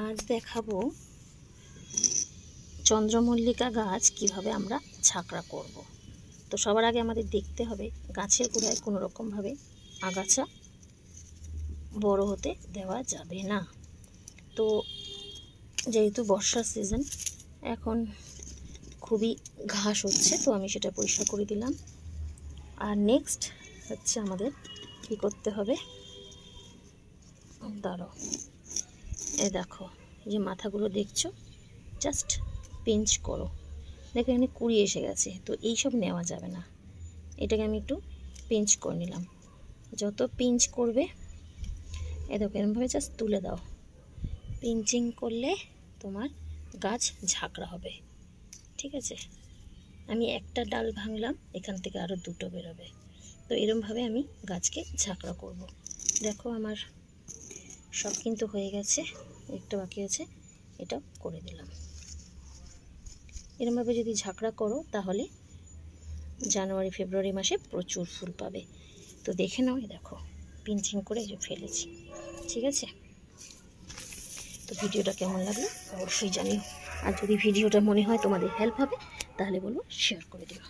আজ দেখাবো চন্দ্রমল্লিকা গাছ কিভাবে আমরা ঝাঁকড়া করব। তো সবার আগে আমাদের দেখতে হবে গাছের গোড়ায় কোনো রকমভাবে আগাছা বড় হতে দেওয়া যাবে না। তো যেহেতু বর্ষার সিজন, এখন খুবই ঘাস হচ্ছে, তো আমি সেটা পরিষ্কার করে দিলাম। আর নেক্সট হচ্ছে আমাদের কি করতে হবে, দাঁড়ো, এ দেখো যে মাথাগুলো দেখছো, জাস্ট পিঞ্চ করো। দেখো এখানে কুড়ি এসে গেছে, তো এইসব নেওয়া যাবে না। এটাকে আমি একটু পিঞ্চ করে নিলাম। যত পিঞ্চ করবে, এ দেখো এরকমভাবে জাস্ট তুলে দাও। পিঞ্চিং করলে তোমার গাছ ঝাঁকড়া হবে, ঠিক আছে। আমি একটা ডাল ভাঙলাম, এখান থেকে আরও দুটো বেরোবে। তো এরকমভাবে আমি গাছকে ঝাঁকড়া করব। দেখো আমার সব কিন্তু হয়ে গেছে, একটা বাকি আছে, এটা করে দিলাম। এরকমভাবে যদি ঝাঁকড়া করো তাহলে জানুয়ারি ফেব্রুয়ারি মাসে প্রচুর ফুল পাবে। তো দেখে নাও, দেখো পিঞ্চিং করে যে ফেলেছি, ঠিক আছে। তো ভিডিওটা কেমন লাগলো অবশ্যই জানিও। আর যদি ভিডিওটা মনে হয় তোমাদের হেল্প হবে, তাহলে বলবো শেয়ার করে দিও।